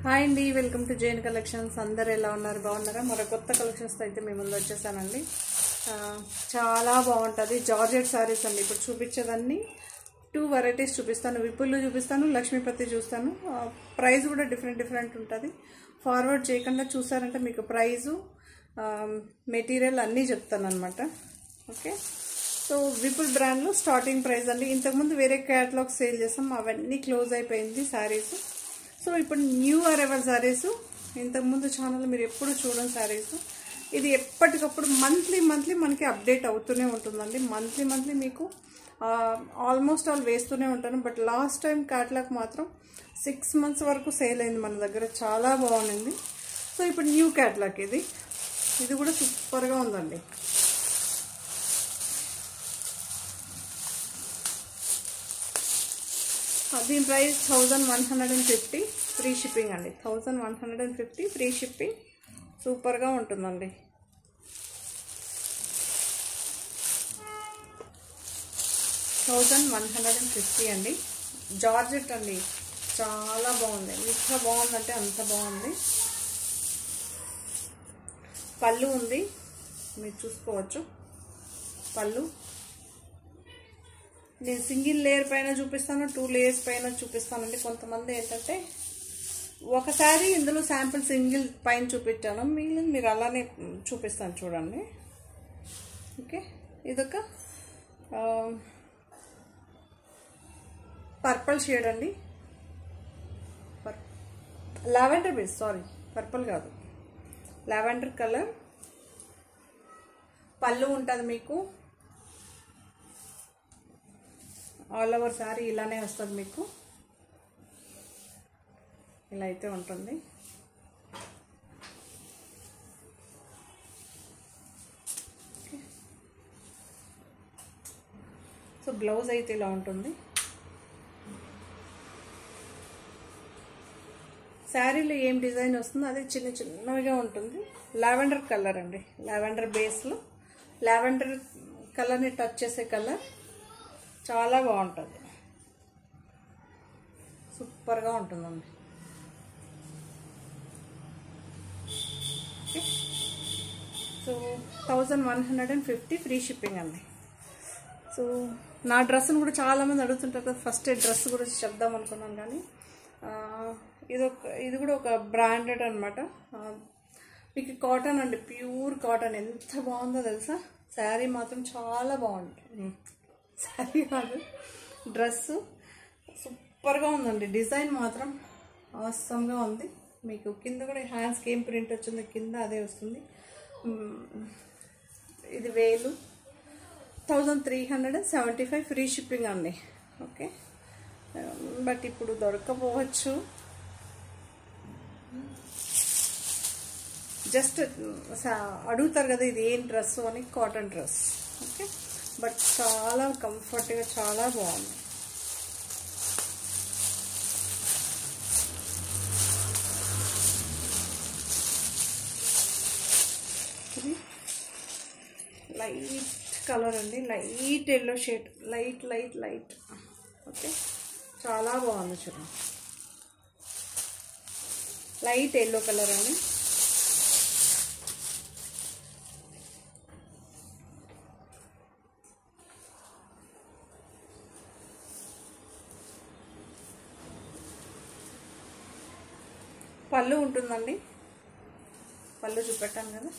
Hi అండి, welcome to Jain collections. అందరు ఎలా ఉన్నారు? బాగున్నారా? మరో కొత్త కలెక్షన్స్తో అయితే మేము ముందు వచ్చేసానండి. చాలా బాగుంటుంది జార్జెట్ శారీస్ అండి. ఇప్పుడు చూపించేదాన్ని 2 వెరైటీస్ చూపిస్తాను. విపుల్ చూపిస్తాను, లక్ష్మీపతి చూస్తాను. ప్రైస్ కూడా డిఫరెంట్ ఉంటుంది. ఫార్వర్డ్ చేయకుండా చూసారంటే మీకు ప్రైజు, మెటీరియల్ అన్నీ చెప్తాను అనమాట. ఓకే, సో విపుల్ బ్రాండ్లో స్టార్టింగ్ ప్రైస్ అండి. ఇంతకుముందు వేరే క్యాటలాగ్ సేల్ చేస్తాం, అవన్నీ క్లోజ్ అయిపోయింది శారీస్. సో ఇప్పుడు న్యూ అరైవల్ శారీస్, ఇంతకుముందు ఛానల్ మీరు ఎప్పుడు చూడని శారీస్. ఇది ఎప్పటికప్పుడు మంత్లీ మనకి అప్డేట్ అవుతూనే ఉంటుందండి. మంత్లీ మీకు ఆల్మోస్ట్ ఆల్ వేస్తూనే ఉంటాను. బట్ లాస్ట్ టైం క్యాటలాగ్ మాత్రం 6 months వరకు సేల్ అయింది మన దగ్గర, చాలా బాగుంది. సో ఇప్పుడు న్యూ క్యాటలాగ్ ఇది కూడా సూపర్గా ఉందండి. దీని ప్రైస్ 1150, ఫ్రీ షిప్పింగ్ అండి. 1150 ఫ్రీ షిప్పింగ్, సూపర్గా ఉంటుందండి. $1150 అండి. జార్జెట్ అండి, చాలా బాగుంది. ఎంత బాగుందంటే అంత బాగుంది. పళ్ళు ఉంది, మీరు చూసుకోవచ్చు. పళ్ళు నేను సింగిల్ లేయర్ పైన చూపిస్తాను, 2 layers పైన చూపిస్తానండి. కొంతమంది ఏంటంటే ఒకసారి ఇందులో శాంపుల్ సింగిల్ పైన చూపించాను, మీరు అలానే చూపిస్తాను చూడండి. ఓకే, ఇదొక పర్పుల్ షేడ్ అండి. లావెండర్ బేస్, సారీ పర్పుల్ కాదు, లావెండర్ కలర్. పళ్ళు ఉంటుంది మీకు. ఆల్ ఓవర్ శారీ ఇలానే వస్తుంది మీకు, ఇలా అయితే ఉంటుంది. సో బ్లౌజ్ అయితే ఇలా ఉంటుంది. శారీలో ఏం డిజైన్ వస్తుందో అది చిన్నగా ఉంటుంది. లావెండర్ కలర్ అండి, లావెండర్ బేస్లో లావెండర్ కలర్ని టచ్ చేసే కలర్, చాలా బాగుంటుంది, సూపర్గా ఉంటుందండి. ఓకే, సో 1150 ఫ్రీ షిప్పింగ్ అండి. సో నా డ్రెస్ని కూడా చాలామంది అడుగుతుంటారు కదా, ఫస్ట్ డ్రెస్ గురించి చెప్దాం అనుకున్నాను. కానీ ఇది కూడా ఒక బ్రాండెడ్ అనమాట. మీకు కాటన్ అండి, ప్యూర్ కాటన్. ఎంత బాగుందో తెలుసా, శారీ మాత్రం చాలా బాగుంటుంది. శారీ కాదు, డ్రెస్సు సూపర్గా ఉందండి. డిజైన్ మాత్రం అవసరంగా ఉంది. మీకు కింద కూడా హ్యాండ్స్కి ఏం ప్రింట్ వచ్చిందో కింద అదే వస్తుంది. ఇది 1000, 1375 ఫ్రీ షిప్పింగ్ అండి. ఓకే, బట్ ఇప్పుడు దొరకపోవచ్చు. జస్ట్ అడుగుతారు కదా ఇది ఏం డ్రెస్ అని, కాటన్ డ్రెస్. ఓకే, బట్ చాలా కంఫర్ట్గా, చాలా బాగుంది. ఇది లైట్ కలర్ అండి, light yellow shade, light. Okay, చాలా బాగుంది చూడండి. లైట్ ఎల్లో కలర్ అండి. పళ్ళు ఉంటుందండి. పళ్ళు చూపెట్టాను కదా,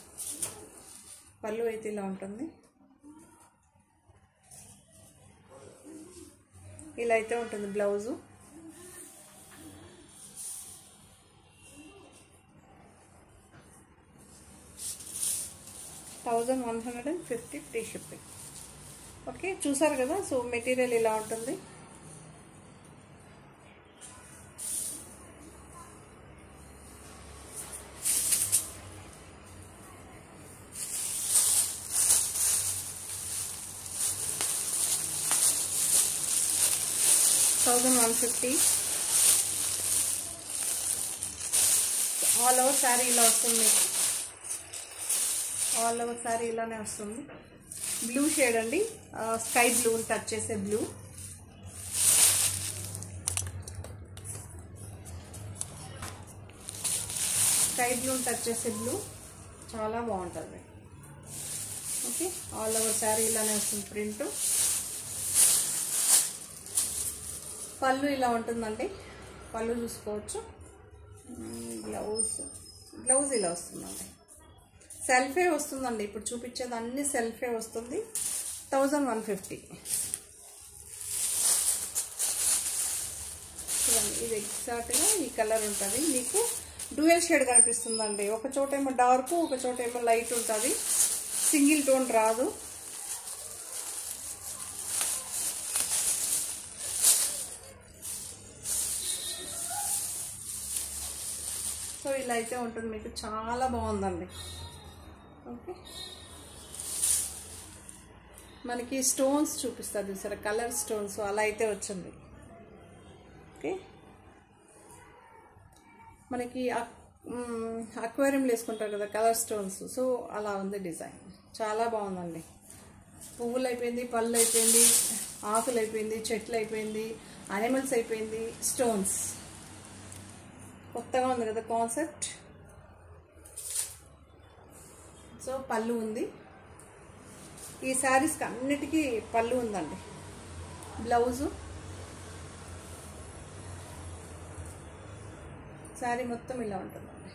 పళ్ళు అయితే ఇలా ఉంటుంది. ఇలా అయితే ఉంటుంది బ్లౌజు. $1150 free shipping. ఓకే, చూసారు కదా. సో మెటీరియల్ ఇలా ఉంటుంది. $1150 ఆల్ ఓవర్ శారీ ఇలా వస్తుంది మీకు. ఆల్ ఓవర్ శారీ ఇలానే వస్తుంది. బ్లూ షేడ్ అండి, స్కై బ్లూ టచ్ చేసే బ్లూ. స్కై బ్లూ టచ్ చేసే బ్లూ చాలా బాగుంటుంది. ఓకే, ఆల్ ఓవర్ శారీ ఇలానే వస్తుంది ప్రింట్. పళ్ళు ఇలా ఉంటుందండి, పళ్ళు చూసుకోవచ్చు. బ్లౌజ్ ఇలా వస్తుందండి, సెల్ఫే వస్తుందండి. ఇప్పుడు చూపించేది అన్ని సెల్ఫే వస్తుంది. 1150. ఇది ఎగ్జాక్ట్గా ఈ కలర్ ఉంటుంది. మీకు డ్యూయల్ షేడ్ కనిపిస్తుందండి. ఒక చోట ఏమో డార్క్, ఒక చోట ఏమో లైట్ ఉంటుంది. సింగిల్ టోన్ రాదు. సో ఇలా అయితే ఉంటుంది మీకు, చాలా బాగుందండి. ఓకే, మనకి స్టోన్స్ చూపిస్తారు చూసారా, కలర్ స్టోన్స్ అలా అయితే వచ్చింది. ఓకే, మనకి అక్వేరియంలో వేసుకుంటారు కదా కలర్ స్టోన్స్, సో అలా ఉంది డిజైన్. చాలా బాగుందండి. పువ్వులు అయిపోయింది, పళ్ళు అయిపోయింది, ఆకులు అయిపోయింది, చెట్లు అయిపోయింది, అనిమల్స్ అయిపోయింది, స్టోన్స్. కొత్తగా ఉంది కదా కాన్సెప్ట్. సో పళ్ళు ఉంది. ఈ శారీస్కి అన్నిటికీ పళ్ళు ఉందండి. బ్లౌజు, శారీ మొత్తం ఇలా ఉంటుందండి.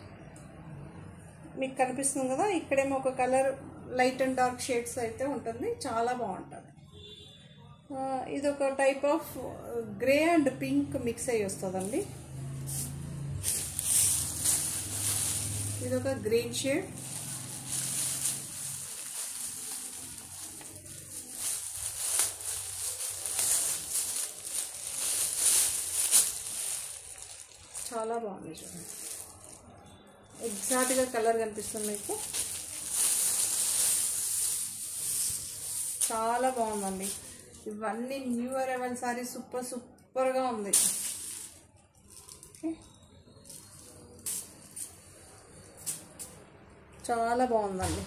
మీకు కనిపిస్తుంది కదా, ఇక్కడేమో ఒక colour light and dark shades అయితే ఉంటుంది, చాలా బాగుంటుంది. ఇది ఒక type of grey and pink mix అయ్యి వస్తుందండి. ఇది ఒక గ్రీన్ షేడ్, చాలా బాగుంది చూడండి. ఎగ్జాక్ట్గా కలర్ కనిపిస్తుంది మీకు, చాలా బాగుందండి. ఇవన్నీ న్యూ అరైవల్ సారీ, సూపర్గా ఉంది. చాలా బాగుందండి.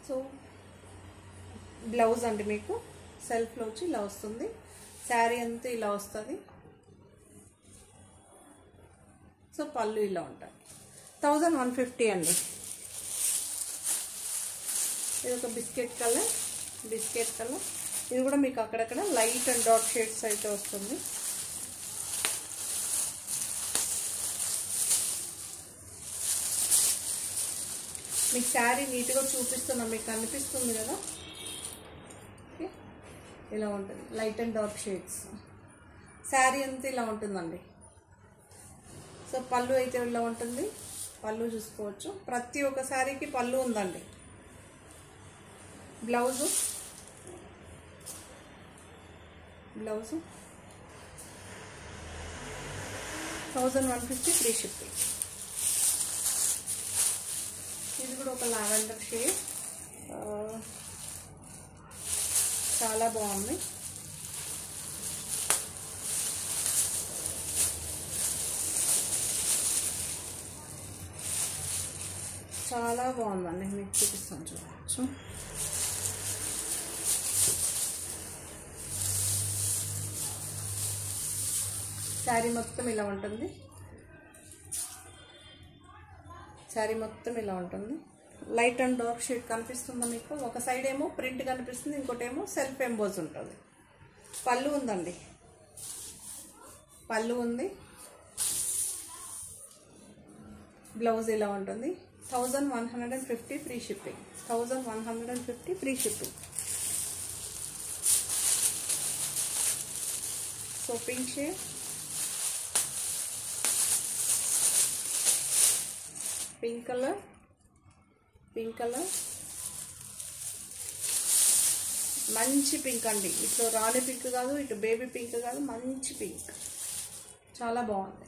సో బ్లౌజ్ అండి మీకు సెల్ఫ్లో వచ్చి ఇలా వస్తుంది. శారీ అంతా ఇలా వస్తుంది. సో పళ్ళు ఇలా ఉంటాయి. 1150 అండి. ఇది ఒక బిస్కెట్ కలర్, ఇది కూడా మీకు అక్కడక్కడ లైట్ అండ్ డార్క్ షేడ్స్ అయితే వస్తుంది. మీకు శారీ నీట్గా చూపిస్తున్నా, మీకు కనిపిస్తుంది కదా. ఓకే, ఇలా ఉంటుంది light and dark shades. Sari అంతా ఇలా ఉంటుందండి. సో పళ్ళు అయితే ఇలా ఉంటుంది. పళ్ళు చూసుకోవచ్చు. ప్రతి ఒక్క శారీకి పళ్ళు ఉందండి. Blouse 1150 free shipping. ఇది కూడా ఒక లావెండర్ షేడ్, చాలా బాగుంది. చాలా బాగుందండి, మీకు చూపిస్తాను చూడవచ్చు. శారీ మొత్తం ఇలా ఉంటుంది. శారీ మొత్తం ఇలా ఉంటుంది. లైట్ అండ్ డార్క్ షేడ్ కనిపిస్తుందా మీకు? ఒక సైడ్ ఏమో ప్రింట్ కనిపిస్తుంది, ఇంకోటి ఏమో సెల్ఫ్ ఎంబోజ్ ఉంటుంది. పళ్ళు ఉందండి, పళ్ళు ఉంది. బ్లౌజ్ ఇలా ఉంటుంది. 1150 free shipping. 1150 free shipping. So pink shade, pink colour, మంచి పింక్ అండి. ఇటు రాణి పింక్ కాదు, ఇటు బేబీ పింక్ కాదు, మంచి పింక్, చాలా బాగుంది.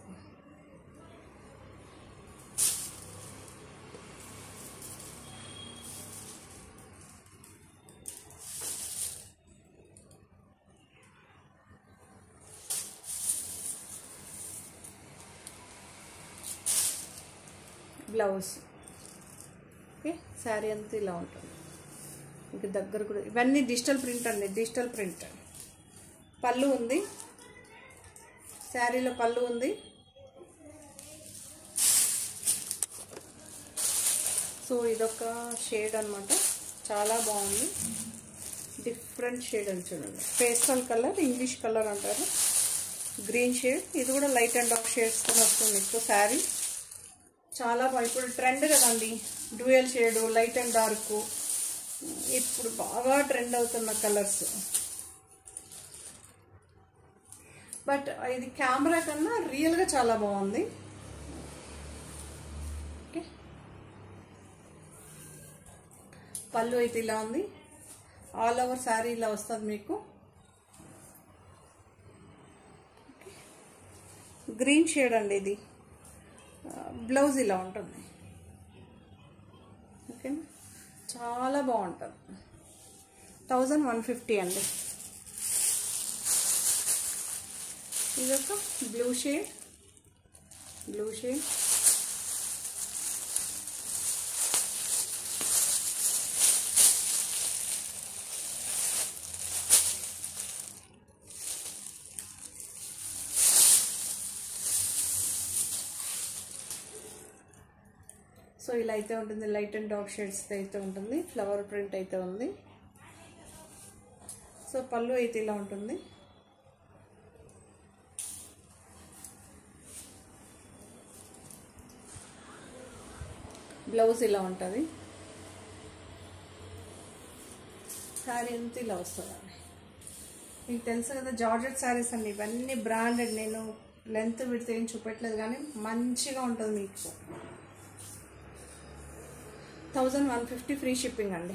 బ్లౌజ్ ఓకే, శారీ అంతా ఇలా ఉంటుంది. ఇంక దగ్గర కూడా ఇవన్నీ డిజిటల్ ప్రింట్ అండి, డిజిటల్ ప్రింట్. పళ్ళు ఉంది, శారీలో పళ్ళు ఉంది. సో ఇదొక షేడ్ అనమాట, చాలా బాగుంది. డిఫరెంట్ షేడ్ అని చూడండి, పేస్టల్ కలర్, ఇంగ్లీష్ కలర్ అంటారు, గ్రీన్ షేడ్. ఇది కూడా లైట్ అండ్ డార్క్ షేడ్స్తో వస్తుంది మీకు శారీ. చాలా బాగా, ఇప్పుడు ట్రెండ్ కదండి dual shade, light and dark, ఇప్పుడు బాగా ట్రెండ్ అవుతున్న కలర్స్. బట్ ఇది కెమెరా కన్నా రియల్గా చాలా బాగుంది. ఓకే, పళ్ళు అయితే ఇలా ఉంది, ఆల్ ఓవర్ శారీ ఇలా వస్తుంది మీకు. గ్రీన్ షేడ్ అండి ఇది. బ్లౌజ్ ఇలా ఉంటుంది. ఓకేనా, చాలా బాగుంటుంది. 1150 అండి. ఇదొక blue shade, blue shade. So ఇలా అయితే ఉంటుంది, లైట్ అండ్ డార్క్ షేడ్స్ అయితే ఉంటుంది, ఫ్లవర్ ప్రింట్ అయితే ఉంది. సో పళ్ళు అయితే ఇలా ఉంటుంది. బ్లౌజ్ ఇలా ఉంటుంది, శారీ అంతా ఇలా వస్తుందండి. మీకు తెలుసు కదా జార్జెట్ శారీస్ అండి ఇవన్నీ బ్రాండెడ్. నేను లెంత్ విడితే ఏం చూపెట్టలేదు కానీ మంచిగా ఉంటుంది మీకు. 1150 ఫ్రీ షిప్పింగ్ అండి.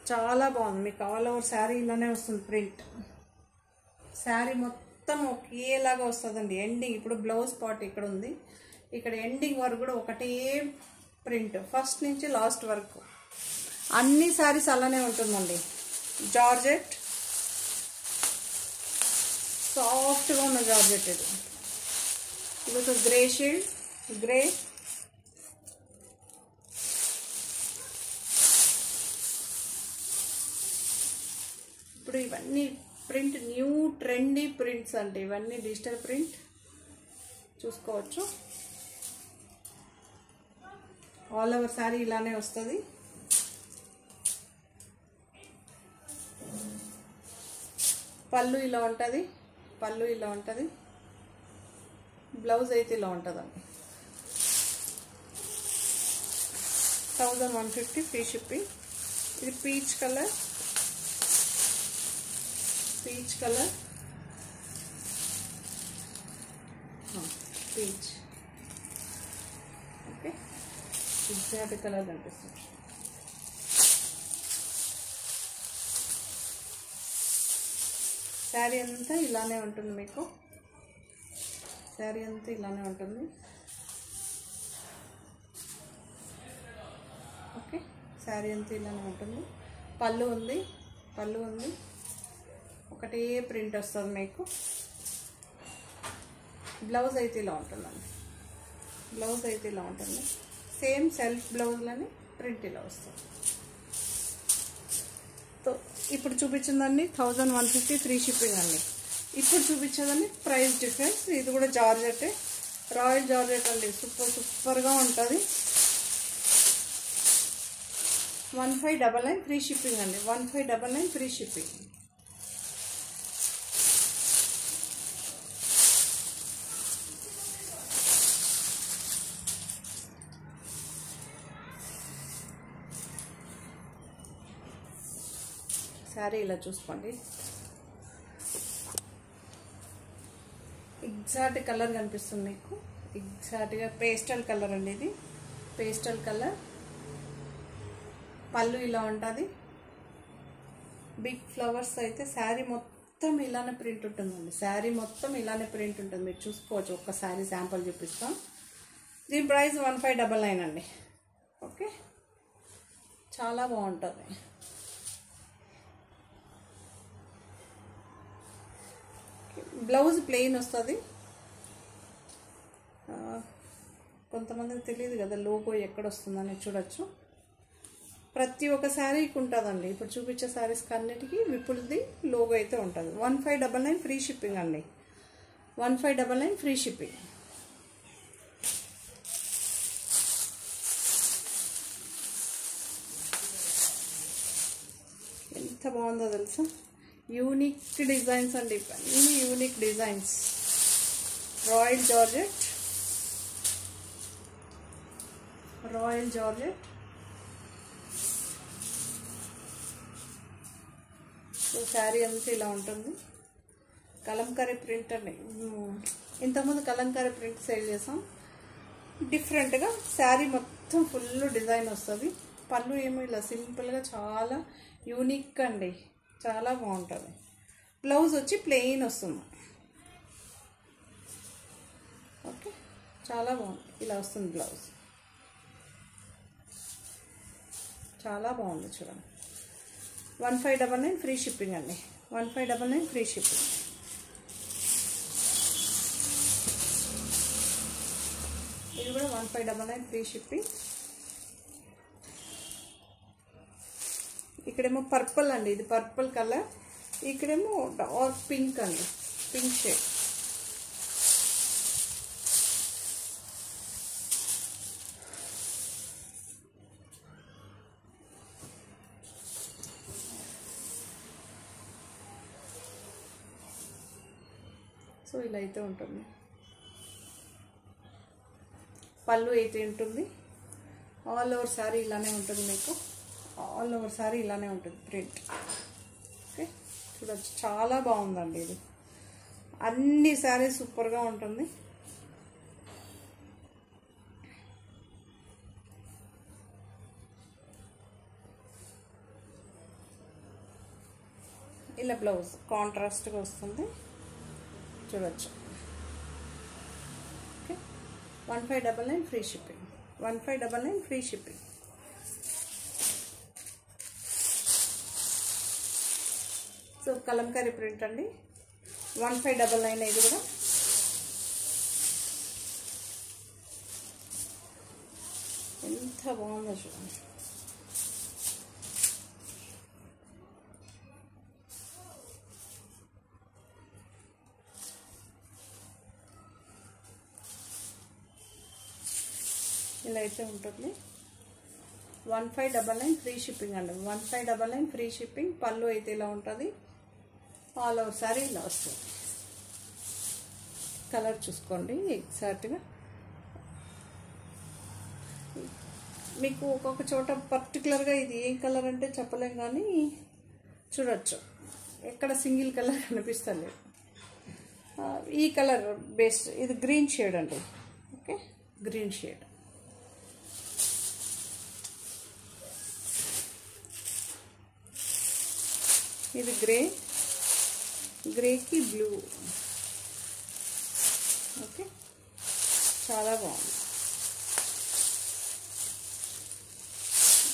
చాలా బాగుంది, మీకు ఆల్ ఓవర్ శారీ ఇలానే వస్తుంది ప్రింట్. శారీ మొత్తం ఒకేలాగా వస్తుందండి. ఎండింగ్ ఇప్పుడు బ్లౌజ్ పార్ట్ ఇక్కడ ఉంది, ఇక్కడ ఎండింగ్ వరకు కూడా ఒకటే ప్రింట్, ఫస్ట్ నుంచి లాస్ట్ వరకు అన్ని శారీస్ అలానే ఉంటుందండి. జార్జెట్, సాఫ్ట్గా ఉన్న జార్జెట్. ఇది ఒక గ్రే షేడ్, గ్రే. ఇప్పుడు ఇవన్నీ ప్రింట్ న్యూ ట్రెండీ ప్రింట్స్ అంటే ఇవన్నీ డిజిటల్ ప్రింట్ చూసుకోవచ్చు. ఆల్ ఓవర్ శారీ ఇలానే వస్తుంది. పళ్ళు ఇలా ఉంటుంది, పళ్ళు ఇలా ఉంటుంది. బ్లౌజ్ అయితే ఇలా ఉంటుందండి. 1150 ఫ్రీ షిప్పింగ్. ఇది peach colour, peach colour, peach. Okay, exact colour కనిపిస్తుంది. శారీ అంతా ఇలానే ఉంటుంది మీకు, శారీ అంతా ఇలానే ఉంటుంది. ఓకే, శారీ అంతా ఇలానే ఉంటుంది. పళ్ళు ఉంది, పళ్ళు ఉంది, ఒకటే ప్రింట్ వస్తుంది మీకు. బ్లౌజ్ అయితే ఇలా ఉంటుందండి, బ్లౌజ్ అయితే ఇలా ఉంటుంది. సేమ్ సెల్ఫ్ బ్లౌజ్లని ప్రింట్ ఇలా వస్తుంది. సో ఇప్పుడు చూపించిందండి 1150 ఫ్రీ షిప్పింగ్ అండి. ఇప్పుడు చూపించేదండి ప్రైస్ డిఫరెన్స్. ఇది కూడా జార్జెటే, రాయల్ జార్జెట్ అండి, సూపర్గా ఉంటుంది. 1599 ఫ్రీ షిప్పింగ్ అండి, 1599 ఫ్రీ షిప్పింగ్. శారీ ఇలా చూసుకోండి, ఎగ్జాక్ట్ కలర్ కనిపిస్తుంది మీకు. ఎగ్జాక్ట్గా పేస్టల్ కలర్ అండి, ఇది పేస్టల్ కలర్. పళ్ళు ఇలా ఉంటుంది, బిగ్ ఫ్లవర్స్ అయితే. శారీ మొత్తం ఇలానే ప్రింట్ ఉంటుందండి, శారీ మొత్తం ఇలానే ప్రింట్ ఉంటుంది. మీరు చూసుకోవచ్చు, ఒక్క శారీ శాంపుల్ చూపిస్తాం. దీని ప్రైస్ 1599 అండి. ఓకే, చాలా బాగుంటుంది. బ్లౌజ్ ప్లెయిన్ వస్తుంది. కొంతమందికి తెలియదు కదా లోగో ఎక్కడ వస్తుందని చూడొచ్చు. ప్రతి ఒక్క శారీకి ఉంటుందండి. ఇప్పుడు చూపించే శారీస్కి అన్నిటికీ విపుల్ది లోగో అయితే ఉంటుంది. 1599 ఫ్రీ షిప్పింగ్ అండి. 1599 ఫ్రీ షిప్పింగ్. ఎంత బాగుందో తెలుసా, యూనిక్ డిజైన్స్ అండి, అన్ని unique designs. Royal georgette, royal georgette. So sari అంతా ఇలా ఉంటుంది. కలంకారీ ప్రింట్ అండి. ఇంతకుముందు కలంకారీ ప్రింట్ సేల్ చేసాం. డిఫరెంట్గా శారీ మొత్తం ఫుల్ డిజైన్ వస్తుంది. పళ్ళు ఏమో ఇలా సింపుల్గా చాలా యూనిక్ అండి, చాలా బాగుంటుంది. బ్లౌజ్ వచ్చి ప్లెయిన్ వస్తుంది. ఓకే, చాలా బాగుంది. ఇలా వస్తుంది బ్లౌజ్, చాలా బాగుంది చూడండి. 1599 ఫ్రీ షిప్పింగ్ అండి. 1599 ఫ్రీ షిప్పింగ్. ఇది కూడా 1599 ఫ్రీ షిప్పింగ్. ఇక్కడేమో పర్పుల్ అండి, ఇది పర్పుల్ కలర్. ఇక్కడేమో డార్క్ పింక్ అండి, పింక్ షేడ్. సో ఇలా అయితే ఉంటుంది. పళ్ళు అయితే ఉంటుంది. ఆల్ ఓవర్ శారీ ఇలానే ఉంటుంది మీకు. ఆల్ ఓవర్ శారీ ఇలానే ఉంటుంది ప్రింట్. ఓకే, చూడొచ్చు, చాలా బాగుందండి ఇది. అన్ని శారీ సూపర్గా ఉంటుంది. ఇలా బ్లౌజ్ కాంట్రాస్ట్గా వస్తుంది, చూడొచ్చు. Okay, 1599 free shipping. 1599 free shipping. So Kalamkari print అండి. 1599 ఇది కూడా. ఎంత బాగుందో చూడండి. ఇలా అయితే ఉంటుంది. 1599 ఫ్రీ షిప్పింగ్ అండి. 1599 ఫ్రీ షిప్పింగ్. పళ్ళు అయితే ఇలా ఉంటుంది. ఆల్ ఓవర్ సారీ ఇలా వస్తుంది. కలర్ చూసుకోండి ఎగ్జాక్ట్గా. మీకు ఒక్కొక్క చోట పర్టికులర్గా ఇది ఏ కలర్ అంటే చెప్పలేం, కానీ చూడొచ్చు ఎక్కడ సింగిల్ కలర్ కనిపిస్తలేదు. ఈ కలర్ బేస్ ఇది గ్రీన్ షేడ్ అండి. Okay, green shade. ఇది గ్రే, గ్రేకి బ్లూ. ఓకే, చాలా బాగుంది.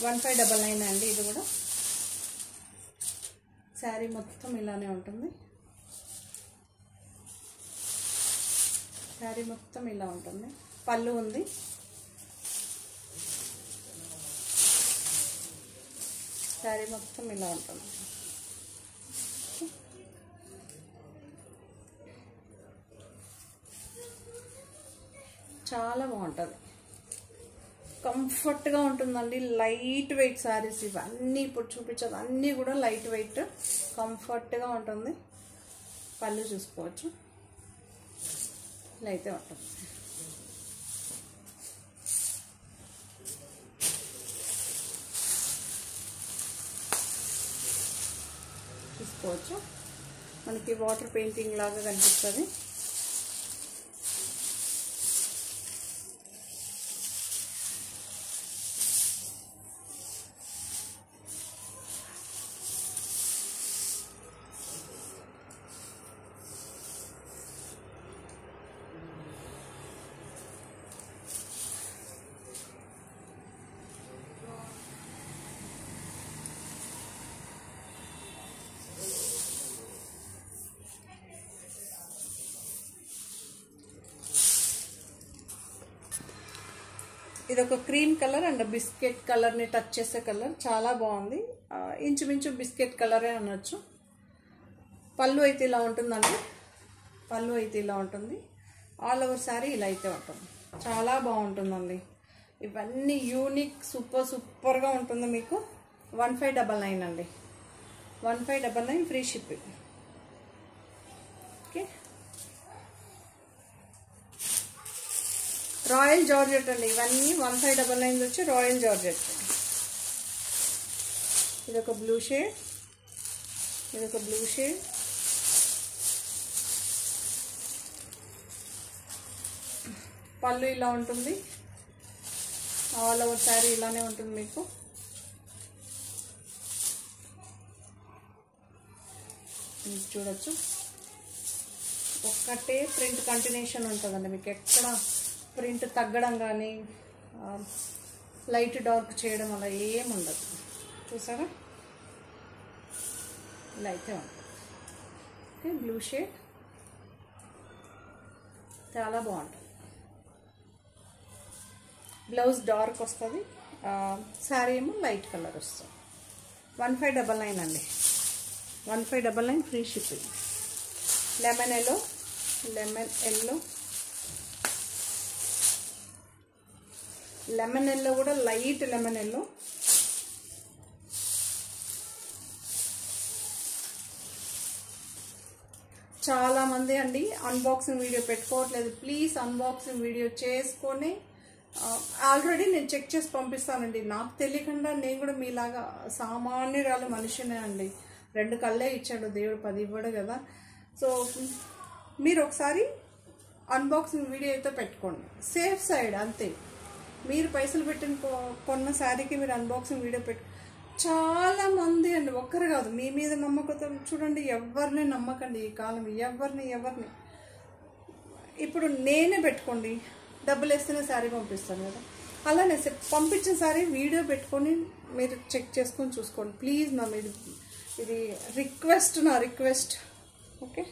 1599 అండి. ఇది కూడా శారీ మొత్తం ఇలానే ఉంటుంది. శారీ మొత్తం ఇలా ఉంటుంది. పళ్ళు ఉంది. శారీ మొత్తం ఇలా ఉంటుంది. చాలా బాగుంటుంది, కంఫర్ట్గా ఉంటుందండి. లైట్ వెయిట్ శారీస్ ఇవన్నీ ఇప్పుడు చూపించేది అన్నీ కూడా లైట్ వెయిట్, కంఫర్ట్గా ఉంటుంది. పళ్ళు చూసుకోవచ్చు, ఇలా అయితే ఉంటుంది. చూసుకోవచ్చు, మనకి వాటర్ పెయింటింగ్ లాగా కనిపిస్తుంది. ఇది ఒక క్రీమ్ కలర్ అండ్ బిస్కెట్ కలర్ని టచ్ చేసే కలర్, చాలా బాగుంది. ఇంచుమించు బిస్కెట్ కలరే అనొచ్చు. పళ్ళు అయితే ఇలా ఉంటుందండి, పళ్ళు అయితే ఇలా ఉంటుంది. ఆల్ ఓవర్ శారీ ఇలా అయితే ఉంటుంది. చాలా బాగుంటుందండి. ఇవన్నీ యూనిక్ సూపర్గా ఉంటుంది మీకు. 1599 అండి, 1599 free shipping. Okay, royal georgette అండి. ఇవన్నీ 1599 వచ్చి రాయల్ జార్జెట్. ఇదొక బ్లూ షేడ్, ఇదొక బ్లూ షేడ్. పళ్ళు ఇలా ఉంటుంది. ఆల్ ఓవర్ శారీ ఇలానే ఉంటుంది మీకు. చూడొచ్చు, ఒక్కటే ప్రింట్ కంటిన్యూషన్ ఉంటుందండి మీకు. ఎక్కడ ప్రింట్ తగ్గడం కానీ లైట్ డార్క్ చేయడం అలా ఏముండదు. చూసారా, ఇలా అయితే ఉంటుంది. ఓకే, బ్లూ షేడ్ చాలా బాగుంటుంది. బ్లౌజ్ డార్క్ వస్తుంది, శారీ ఏమో లైట్ కలర్ వస్తుంది. 1599 అండి, 1599 free shipping. Lemon yellow, lemon yellow కూడా లైట్ లెమన్ ఎల్లో. చాలామంది అండి అన్బాక్సింగ్ వీడియో పెట్టుకోవట్లేదు. ప్లీజ్ అన్బాక్సింగ్ వీడియో చేసుకొని, ఆల్రెడీ నేను చెక్ చేసి పంపిస్తానండి. నాకు తెలియకుండా నేను కూడా మీలాగా సామాన్యురాలు మనిషినే అండి. 2 కళ్ళే ఇచ్చాడు దేవుడు, 10 ఇవ్వడు కదా. సో మీరు ఒకసారి అన్బాక్సింగ్ వీడియో అయితే పెట్టుకోండి, సేఫ్ సైడ్ అంతే. మీరు పైసలు పెట్టిన కొన్న శారీకి మీరు అన్బాక్సింగ్ వీడియో చాలామంది అండి, ఒక్కరు కాదు, మీ మీద నమ్మకంతో చూడండి. ఎవరిని నమ్మకండి ఈ కాలం, ఎవరిని. ఇప్పుడు నేనే పెట్టుకోండి, డబ్బులు వేస్తేనే శారీ పంపిస్తాను కదా, అలానే పంపించిన శారీ వీడియో పెట్టుకొని మీరు చెక్ చేసుకొని చూసుకోండి ప్లీజ్. నా మీద ఇది రిక్వెస్ట్, నా రిక్వెస్ట్. ఓకే,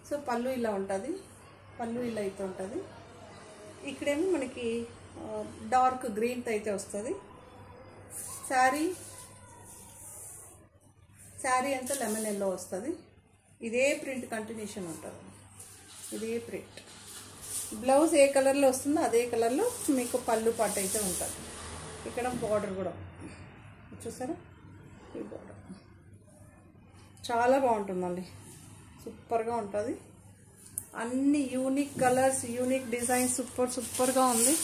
సో పళ్ళు ఇలా ఉంటుంది, పళ్ళు ఇలా అయితే ఉంటుంది. ఇక్కడేమో మనకి డార్క్ గ్రీన్తో అయితే వస్తుంది. శారీ అంతా లెమన్ ఎల్లో వస్తుంది. ఇదే ప్రింట్ కంటిన్యూషన్ ఉంటుంది, ఇదే ప్రింట్. బ్లౌజ్ ఏ కలర్లో వస్తుందో అదే కలర్లో మీకు పళ్ళు పాట అయితే ఉంటుంది. ఇక్కడ బార్డర్ కూడా చూసారా, ఈ బార్డర్ చాలా బాగుంటుందండి, సూపర్గా ఉంటుంది. అన్ని యూనిక్ కలర్స్, యూనిక్ డిజైన్, సూపర్గా ఉంది.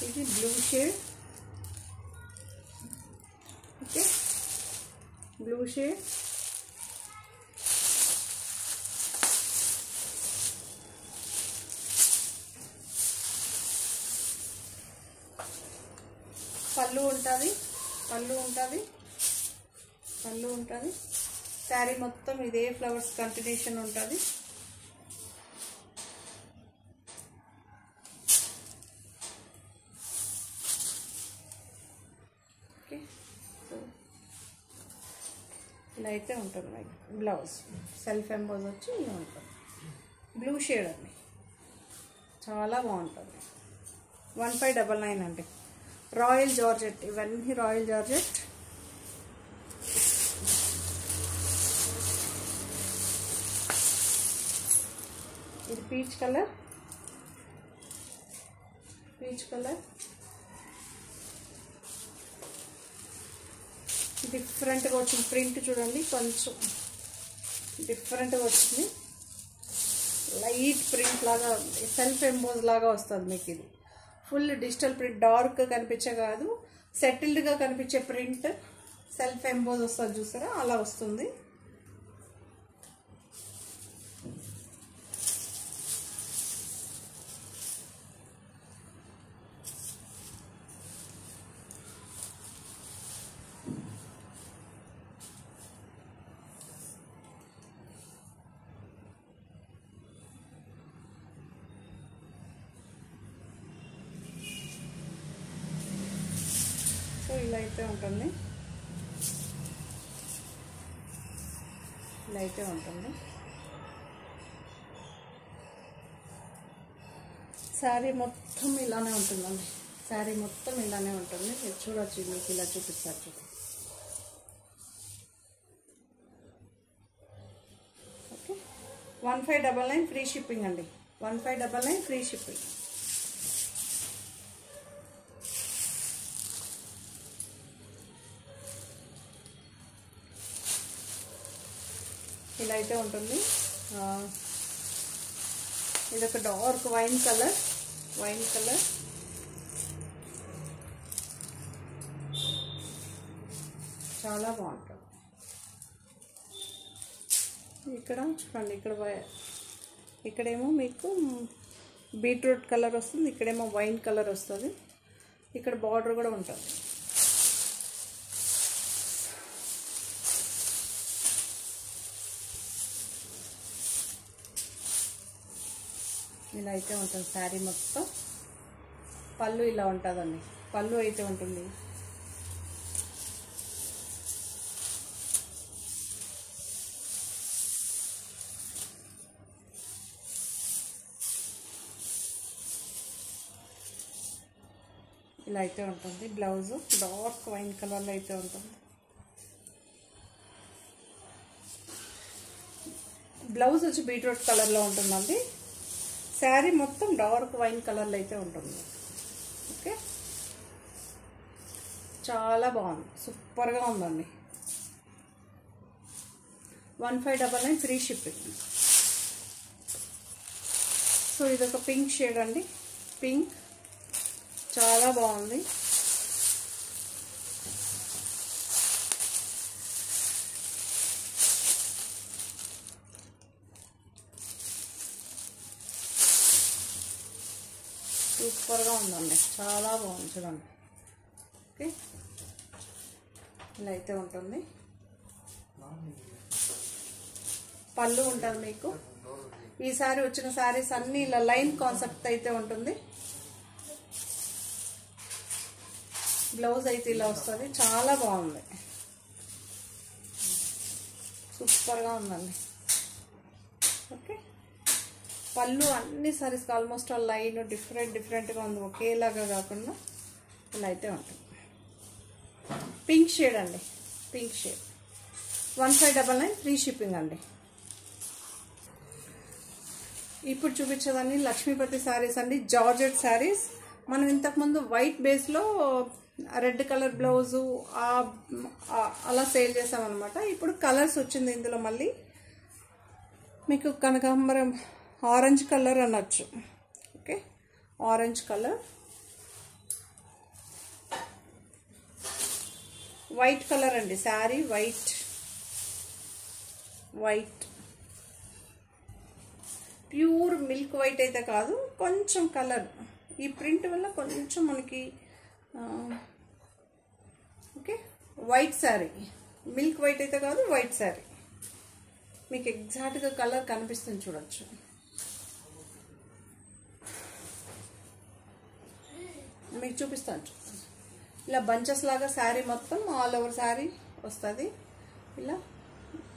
ఇది blue shade. Okay, blue shade. పళ్ళు ఉంటుంది. శారీ మొత్తం ఇదే ఫ్లవర్స్ కంటిన్యూషన్ ఉంటుంది. ఓకే, సో ఇలా అయితే ఉంటుంది. బ్లౌజ్ సెల్ఫ్ ఎంబోజ్ వచ్చి ఇలా ఉంటుంది. బ్లూ షేడ్ అండి, చాలా బాగుంటుంది. 1599 అండి. రాయల్ జార్జెట్, ఇవన్నీ రాయల్ జార్జెట్. ఇది పీచ్ కలర్, డిఫరెంట్గా వచ్చింది ప్రింట్ చూడండి, కొంచెం డిఫరెంట్గా వచ్చింది. లైట్ ప్రింట్ లాగా, సెల్ఫ్ ఎంబోజ్ లాగా వస్తుంది మీకు. ఇది ఫుల్ డిజిటల్ ప్రింట్, డార్క్ కనిపించే కాదు, సెటిల్డ్గా కనిపించే ప్రింట్, సెల్ఫ్ ఎంబోజ్ వస్తుంది చూసారా, అలా వస్తుంది. సో ఇలా అయితే ఉంటుంది. ఇలా అయితే ఉంటుంది. శారీ మొత్తం ఇలానే ఉంటుందండి. శారీ మొత్తం ఇలానే ఉంటుంది. మీరు చూడొచ్చు, మీకు ఇలా చూపిస్తారు చూడండి. ఓకే, 1599 ఫ్రీ షిప్పింగ్ అండి. 1599 ఫ్రీ షిప్పింగ్. ఇలా అయితే ఉంటుంది. ఇది ఒక డార్క్ వైన్ కలర్. చాలా బాగుంటుంది. ఇక్కడ చూడండి, ఇక్కడేమో మీకు బీట్రూట్ కలర్ వస్తుంది, ఇక్కడేమో వైన్ కలర్ వస్తుంది. ఇక్కడ బార్డర్ కూడా ఉంటుంది. ఇలా అయితే ఉంటుంది శారీ మొత్తం. పళ్ళు ఇలా ఉంటుందండి. పళ్ళు అయితే ఉంటుంది. ఇలా అయితే ఉంటుంది. బ్లౌజ్ డార్క్ వైన్ కలర్లో అయితే ఉంటుంది. బ్లౌజ్ వచ్చి బీట్రూట్ కలర్లో ఉంటుందండి. శారీ మొత్తం డార్క్ వైన్ కలర్లో అయితే ఉంటుంది. ఓకే, చాలా బాగుంది, సూపర్గా ఉందండి. 1599 ఫ్రీ షిప్పింగ్. సో ఇదొక పింక్ షేడ్ అండి. పింక్ చాలా బాగుంది. సూపర్గా ఉందండి, చాలా బాగుంది చూడండి. ఓకే, ఇలా అయితే ఉంటుంది. పళ్ళు ఉంటుంది మీకు. ఈసారి వచ్చిన శారీస్ అన్నీ ఇలా లైన్ కాన్సెప్ట్ అయితే ఉంటుంది. బ్లౌజ్ అయితే ఇలా వస్తుంది. చాలా బాగుంది, సూపర్గా ఉందండి. ఓకే, పళ్ళు అన్ని సారీస్కి ఆల్మోస్ట్ ఆ లైన్ డిఫరెంట్గా ఉంది, ఒకేలాగా కాకుండా ఇలా అయితే ఉంటుంది. పింక్ షేడ్ అండి, పింక్ షేడ్. 1599 ఫ్రీ షిప్పింగ్ అండి. ఇప్పుడు చూపించేదాన్ని లక్ష్మీపతి శారీస్ అండి, జార్జెట్ శారీస్. మనం ఇంతకుముందు వైట్ బేస్లో రెడ్ కలర్ బ్లౌజు అలా సేల్ చేసామన్నమాట. ఇప్పుడు కలర్స్ వచ్చింది ఇందులో. మళ్ళీ మీకు కనకాంబరం ఆరెంజ్ కలర్ అనొచ్చు. Okay, orange colour, white colour అండి. Sari white pure milk white అయితే కాదు, కొంచెం కలర్ ఈ ప్రింట్ వల్ల కొంచెం మనకి okay white sari. Milk white అయితే కాదు, వైట్ శారీ. మీకు ఎగ్జాక్ట్గా కలర్ కనిపిస్తుంది చూడొచ్చు. మీకు చూపిస్తాను. ఇలా బంచెస్ లాగా శారీ మొత్తం ఆల్ ఓవర్ శారీ వస్తుంది. ఇలా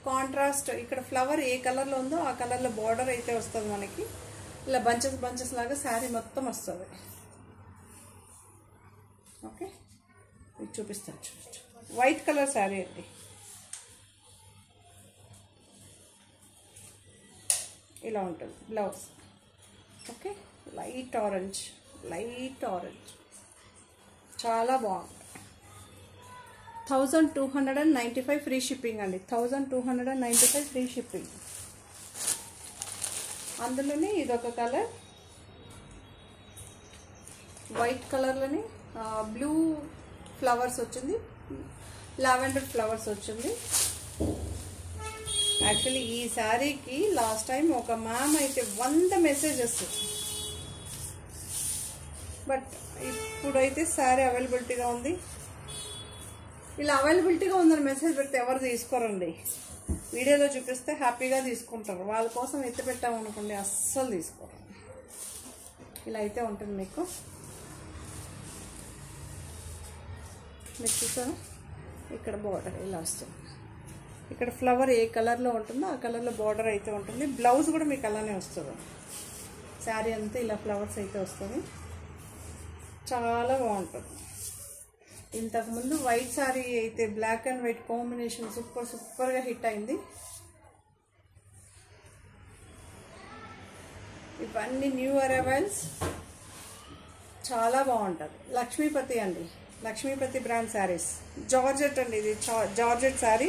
కాంట్రాస్ట్ ఇక్కడ ఫ్లవర్ ఏ కలర్లో ఉందో ఆ కలర్లో బార్డర్ అయితే వస్తుంది మనకి. ఇలా బంచెస్ లాగా శారీ మొత్తం వస్తుంది. ఓకే, మీకు చూపిస్తాను చూడండి. వైట్ కలర్ శారీ అండి. ఇలా ఉంటుంది బ్లౌజ్. ఓకే, లైట్ ఆరెంజ్ చాలా బాగుంది. 1295 ఫ్రీ షిప్పింగ్ అండి. 1295 ఫ్రీ షిప్పింగ్. అందులోనే ఇదొక కలర్, వైట్ కలర్లోనే బ్లూ ఫ్లవర్స్ వచ్చింది, లావెండర్ ఫ్లవర్స్ వచ్చింది. యాక్చువల్లీ ఈ శారీకి లాస్ట్ టైం ఒక మ్యామ్ అయితే 100 మెసేజెస్, బట్ ఇప్పుడైతే శారీ అవైలబిలిటీగా ఉంది. ఇలా అవైలబిలిటీగా ఉందని మెసేజ్ పెడితే ఎవరు తీసుకోరండి. వీడియోలో చూపిస్తే హ్యాపీగా తీసుకుంటారు. వాళ్ళ కోసం ఎత్తి పెట్టామనుకోండి అస్సలు తీసుకోరు. ఇలా అయితే ఉంటుంది మీకు. మీరు చూసారా, ఇక్కడ బోర్డర్ ఇలా వస్తుంది. ఇక్కడ ఫ్లవర్ ఏ కలర్లో ఉంటుందో ఆ కలర్లో బార్డర్ అయితే ఉంటుంది. బ్లౌజ్ కూడా మీకు అలానే వస్తుంది. శారీ అంతా ఇలా ఫ్లవర్స్ అయితే వస్తుంది. చాలా బాగుంటుంది. ఇంతకుముందు వైట్ శారీ అయితే బ్లాక్ అండ్ వైట్ కాంబినేషన్ సూపర్గా హిట్ అయింది. ఇవన్నీ న్యూ అరైవల్స్, చాలా బాగుంటుంది. లక్ష్మీపతి అండి, లక్ష్మీపతి బ్రాండ్ శారీస్. జార్జెట్ అండి, ఇది జార్జెట్ శారీ.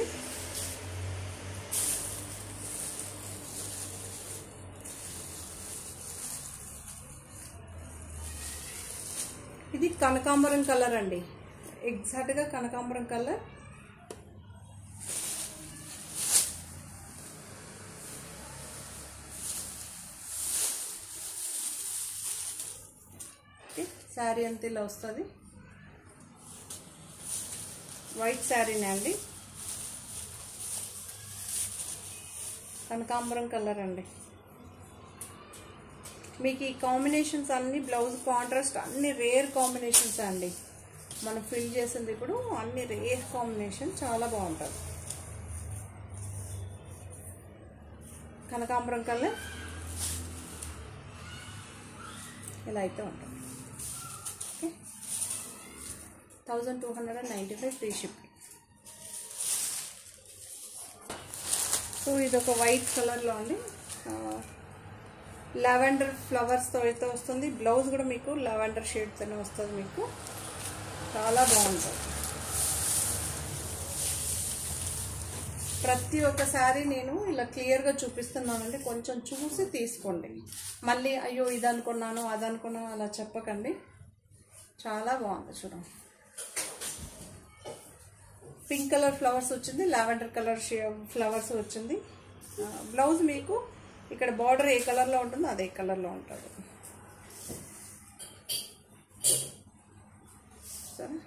ఇది కనకాంబరం కలర్ అండి, ఎగ్జాక్ట్గా కనకాంబరం కలర్. శారీ అంతా ఇలా వస్తుంది. వైట్ శారీనే అండి, కనకాంబరం కలర్ అండి. మీకు ఈ కాంబినేషన్స్ అన్ని బ్లౌజ్ కాంట్రాస్ట్ అన్ని రేర్ కాంబినేషన్స్ అండి. మనం ఫిల్ చేసింది ఇప్పుడు అన్ని రేర్ కాంబినేషన్, చాలా బాగుంటుంది. కనకాంబరం కలర్ ఇలా అయితే ఉంటుంది. 1295 ఫ్రీ షిప్పింగ్. సో ఇదొక వైట్ కలర్లో అండి, లావెండర్ ఫ్లవర్స్తో అయితే వస్తుంది. బ్లౌజ్ కూడా మీకు లావెండర్ షేడ్తోనే వస్తుంది. మీకు చాలా బాగుంటుంది. ప్రతి ఒక్కసారి నేను ఇలా క్లియర్గా చూపిస్తున్నానండి, కొంచెం చూసి తీసుకోండి. మళ్ళీ అయ్యో ఇది అనుకున్నాను అది అనుకున్నాను అలా చెప్పకండి. చాలా బాగుంది చూడండి. పింక్ కలర్ ఫ్లవర్స్ వచ్చింది, లావెండర్ కలర్ ఫ్లవర్స్ వచ్చింది. బ్లౌజ్ మీకు ఇక్కడ బార్డర్ ఏ కలర్లో ఉంటుందో అదే కలర్లో ఉంటుంది. సరే,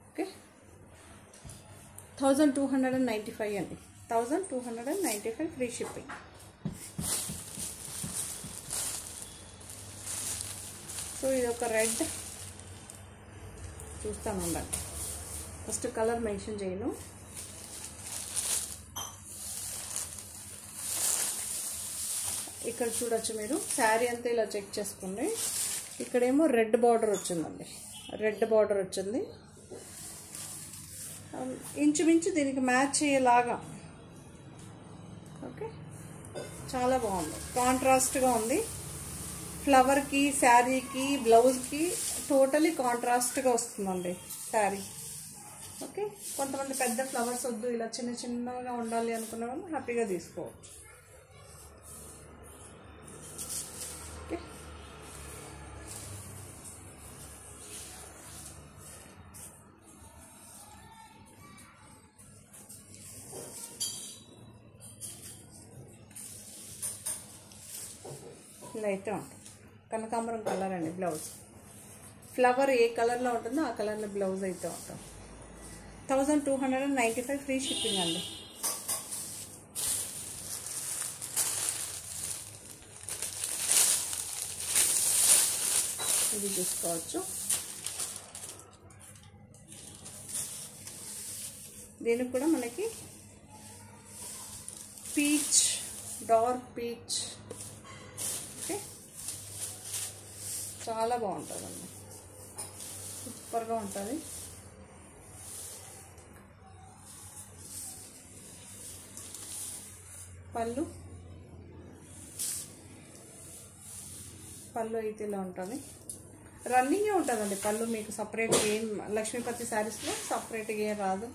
ఓకే. 1295 అండి, 1295 ఫ్రీ షిప్పింగ్. సో ఇది ఒక రెడ్ చూస్తాను ఉండండి, ఫస్ట్ కలర్ మెన్షన్ చేయను. ఇక్కడ చూడొచ్చు మీరు, శారీ అంతా ఇలా చెక్ చేసుకోండి. ఇక్కడేమో రెడ్ బార్డర్ వచ్చిందండి, రెడ్ బార్డర్ వచ్చింది. ఇంచుమించు దీనికి మ్యాచ్ అయ్యేలాగా. ఓకే, చాలా బాగుంది, కాంట్రాస్ట్గా ఉంది. ఫ్లవర్కి, శారీకి, బ్లౌజ్కి టోటలీ కాంట్రాస్ట్గా వస్తుందండి శారీ. ఓకే, కొంతమంది పెద్ద ఫ్లవర్స్ వద్దు, ఇలా చిన్న చిన్నగా ఉండాలి అనుకున్న వాళ్ళు హ్యాపీగా తీసుకోవచ్చు. ఓకే, ఇలా అయితే ఉంటుంది. కనకాంబరం కలర్ అండి బ్లౌజ్. ఫ్లవర్ ఏ కలర్లో ఉంటుందో ఆ కలర్లో బ్లౌజ్ అయితే ఉంటుంది. 1295 ఫ్రీ షిప్పింగ్ అండి. ఇది చూసుకోవచ్చు. దీనికి కూడా మనకి పీచ్, డార్క్ పీచ్. ఓకే, చాలా బాగుంటుందండి, సూపర్గా ఉంటుంది. పళ్ళు అయితే ఇలా ఉంటుంది. రన్నింగే ఉంటుందండి పళ్ళు, మీకు సపరేట్గా ఏం లక్ష్మీపతి శారీస్లో సపరేట్గా ఏం రాదు.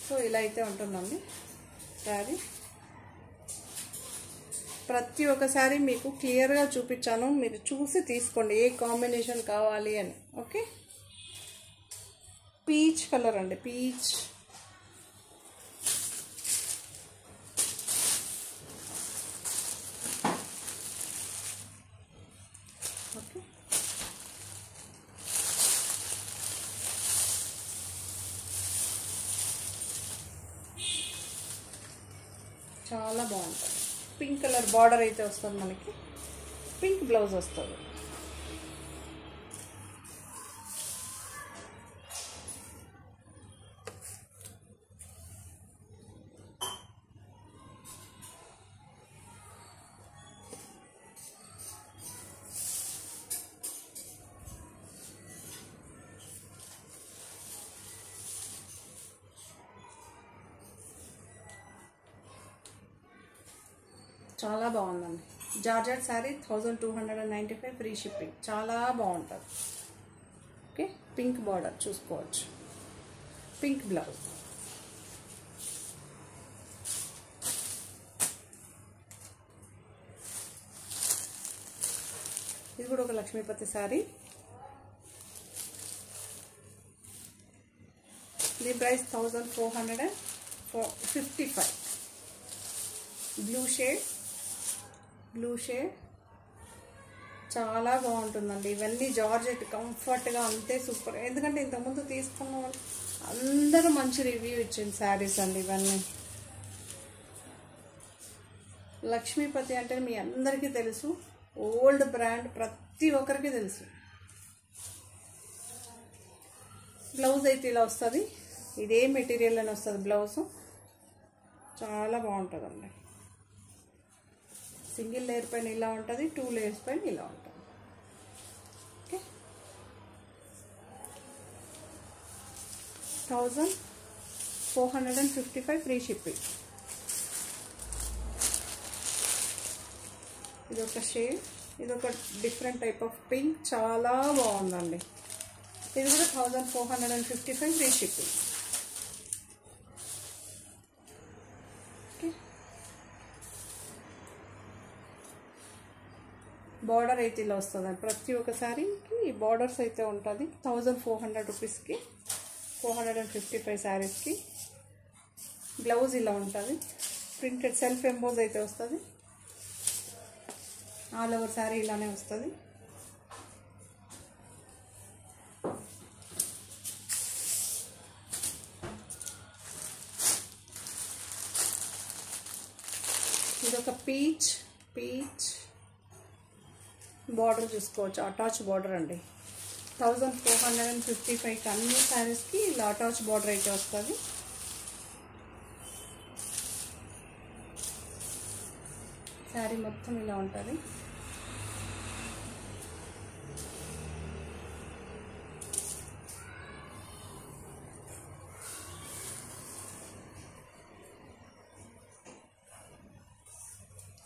సో ఇలా అయితే ఉంటుందండి శారీ. ప్రతి ఒక్కసారి మీకు క్లియర్గా చూపించాను, మీరు చూసి తీసుకోండి ఏ కాంబినేషన్ కావాలి అని. ఓకే, పీచ్ కలర్ అండి, పీచ్. ఓకే, చాలా బాగుంటుంది. పింక్ కలర్ బార్డర్ అయితే వస్తుంది మనకి, పింక్ బ్లౌజ్ వస్తుంది. చాలా బాగుందండి. Georgette sari 1295 free shipping. చాలా బాగుంటుంది. ఓకే, పింక్ బార్డర్ చూసుకోవచ్చు, పింక్ బ్లౌజ్. ఇది కూడా ఒక లక్ష్మీపతి శారీ. దీని ప్రైస్ 1455. బ్లూ షేడ్ చాలా బాగుంటుందండి. ఇవన్నీ జార్జెట్, కంఫర్ట్గా అంతే సూపర్. ఎందుకంటే ఇంతకుముందు తీసుకున్న వాళ్ళు అందరూ మంచి రివ్యూ ఇచ్చిన శారీస్ అండి ఇవన్నీ. లక్ష్మీపతి అంటే మీ అందరికీ తెలుసు, ఓల్డ్ బ్రాండ్, ప్రతి ఒక్కరికి తెలుసు. బ్లౌజ్ అయితే ఇలా వస్తుంది. ఇదే మెటీరియల్ అని వస్తుంది బ్లౌజ్. చాలా బాగుంటుందండి. సింగిల్ లేయర్ పైన ఇలా ఉంటుంది, 2 లేయర్స్ పైన ఇలా ఉంటుంది. Okay, 1455 free shipping. ఇది ఒక షేడ్, ఇది ఒక డిఫరెంట్ టైప్ ఆఫ్ పింక్, చాలా బాగుందండి. ఇది కూడా 1455 ఫ్రీ షిప్పింగ్. బార్డర్ అయితే ఇలా వస్తుంది. ప్రతి ఒక్క శారీకి బార్డర్స్ అయితే ఉంటుంది. 1400 రూపీస్కి 455 శారీస్కి. బ్లౌజ్ ఇలా ఉంటుంది, ప్రింటెడ్ సెల్ఫ్ ఎంబోజ్ అయితే వస్తుంది. ఆల్ ఓవర్ శారీ ఇలానే వస్తుంది. ఇదొక పీచ్ బార్డర్ చూసుకోవచ్చు, అటాచ్ బార్డర్ అండి. 1455కి అన్ని శారీస్కి ఇలా అటాచ్ బార్డర్ అయితే వస్తుంది. శారీ మొత్తం ఇలా ఉంటుంది.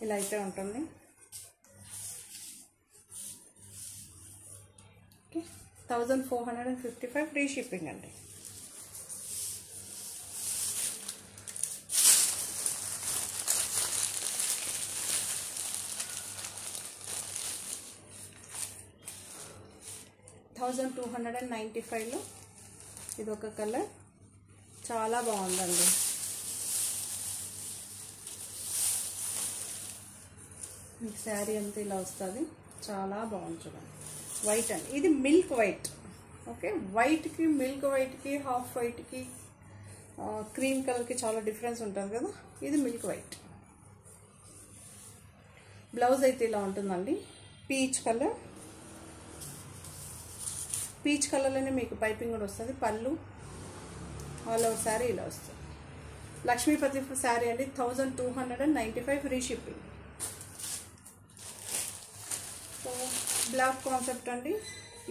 ఇలా అయితే ఉంటుంది. ఓకే, 1455 ఫ్రీ షిప్పింగ్ అండి. $1295లో ఇదొక కలర్, చాలా బాగుందండి. మీకు శారీ అంతా ఇలా వస్తుంది, చాలా బాగుంది చూడండి. వైట్ అండి, ఇది మిల్క్ వైట్. ఓకే, వైట్కి మిల్క్ వైట్కి హాఫ్ వైట్కి క్రీమ్ కలర్కి చాలా డిఫరెన్స్ ఉంటుంది కదా. ఇది మిల్క్ వైట్. బ్లౌజ్ అయితే ఇలా ఉంటుందండి. పీచ్ కలర్లోనే మీకు పైపింగ్ కూడా వస్తుంది. పళ్ళు ఆల్ ఓవర్ శారీ ఇలా వస్తుంది. లక్ష్మీపతి శారీ అండి, 1295 free shipping. So black concept అండి,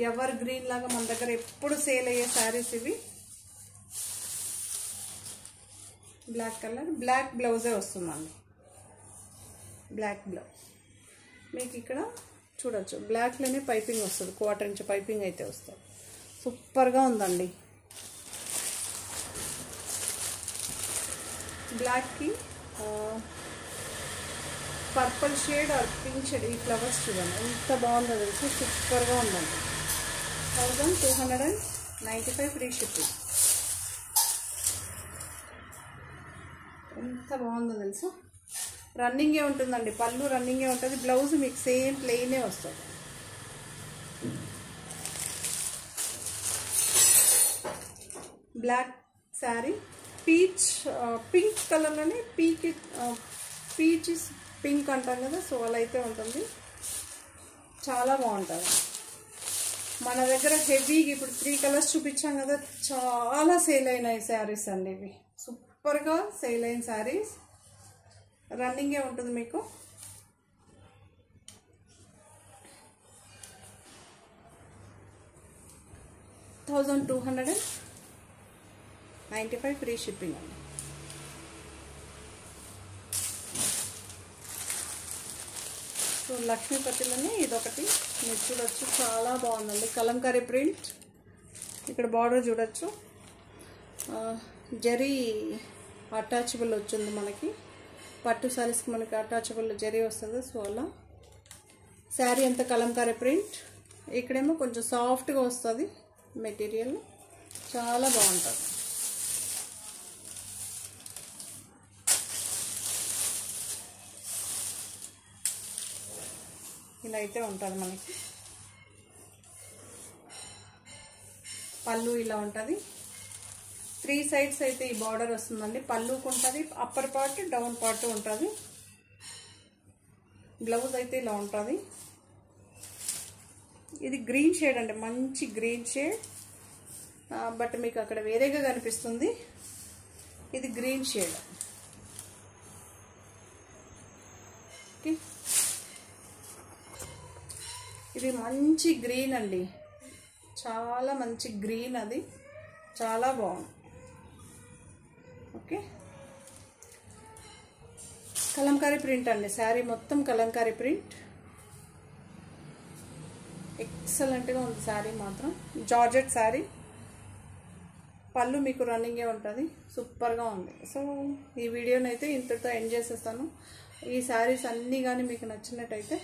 ఎవర్ గ్రీన్ లాగా మన దగ్గర ఎప్పుడు సేల్ అయ్యే శారీస్ ఇవి. బ్లాక్ కలర్, బ్లాక్ బ్లౌజే వస్తుందండి. బ్లాక్ బ్లౌజ్ మీకు ఇక్కడ చూడొచ్చు, బ్లాక్లోనే పైపింగ్ వస్తుంది, 1/4 ఇంచ్ పైపింగ్ అయితే వస్తుంది. సూపర్గా ఉందండి. బ్లాక్కి purple shade or pink shade, ఈ ఫ్లవర్స్ చూడండి ఎంత బాగుందో తెలుసు, సూపర్గా ఉందండి. 1295 ఫ్రీ షిప్పింగ్. ఎంత బాగుందో తెలుసు. రన్నింగే ఉంటుందండి, పళ్ళు రన్నింగే ఉంటుంది. బ్లౌజ్ మీకు సేమ్ ప్లెయినే వస్తుంది. బ్లాక్ శారీ, పింక్ కలర్లోనే పీచ్ పింక్ అంటాం కదా, సో అలా అయితే ఉంటుంది. చాలా బాగుంటుంది. మన దగ్గర హెవీగా ఇప్పుడు 3 కలర్స్ చూపించాం కదా, చాలా సేల్ అయినాయి శారీస్ అండి ఇవి. సూపర్గా సేల్ అయిన శారీస్, రన్నింగే ఉంటుంది మీకు. $1295 ఫ్రీ షిప్పింగ్ అండి. లక్ష్మీపతిలోనే ఇదొకటి మీరు చూడొచ్చు, చాలా బాగుందండి. కలంకారీ ప్రింట్, ఇక్కడ బార్డర్ చూడొచ్చు. జరీ అటాచబుల్ వచ్చింది మనకి, పట్టు సారీస్కి మనకి అటాచబుల్ జరీ వస్తుంది. సో అలా శారీ అంతా కలంకారీ ప్రింట్. ఇక్కడేమో కొంచెం సాఫ్ట్గా వస్తుంది మెటీరియల్, చాలా బాగుంటుంది. ఇలా అయితే ఉంటుంది మనకి. పళ్ళు ఇలా ఉంటుంది, 3 సైడ్స్ అయితే ఈ బార్డర్ వస్తుందండి. పళ్ళుకు ఉంటుంది, అప్పర్ పార్ట్ డౌన్ పార్ట్ ఉంటుంది. బ్లౌజ్ అయితే ఇలా ఉంటుంది. ఇది గ్రీన్ షేడ్ అండి, మంచి గ్రీన్ షేడ్, బట్ మీకు అక్కడ వేరేగా కనిపిస్తుంది. ఇది గ్రీన్ షేడ్. ఓకే, ఇది మంచి గ్రీన్ అండి, చాలా మంచి గ్రీన్, అది చాలా బాగుంది. ఓకే, కలంకారీ ప్రింట్ అండి, శారీ మొత్తం కలంకారీ ప్రింట్. ఎక్సలెంట్గా ఉంది శారీ మాత్రం, జార్జెట్ శారీ. పళ్ళు మీకు రన్నింగే ఉంటుంది, సూపర్గా ఉంది. సో ఈ వీడియోని అయితే ఇంతటితో ఎండ్ చేసేస్తాను. ఈ శారీస్ అన్నీ కానీ మీకు నచ్చినట్టయితే,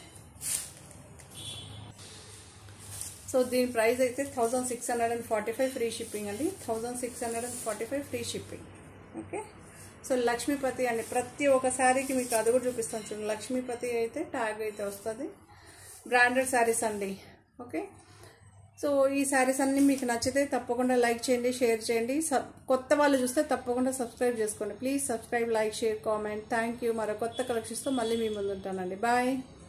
సో దీని ప్రైస్ అయితే 1645 ఫ్రీ షిప్పింగ్ అండి, 1645 free shipping. Okay, so Lakshmipati అండి, ప్రతి ఒక్క శారీకి మీకు అది కూడా చూపిస్తాను చూడండి. లక్ష్మీపతి అయితే ట్యాగ్ అయితే వస్తుంది, బ్రాండెడ్ శారీస్ అండి. ఓకే, సో ఈ శారీస్ అన్నీ మీకు నచ్చితే తప్పకుండా లైక్ చేయండి, షేర్ చేయండి. కొత్త వాళ్ళు చూస్తే తప్పకుండా సబ్స్క్రైబ్ చేసుకోండి. Please subscribe, like, share, comment. Thank you. మరో కొత్త కలెక్షన్స్తో మళ్ళీ మీ ముందు ఉంటానండి. బాయ్.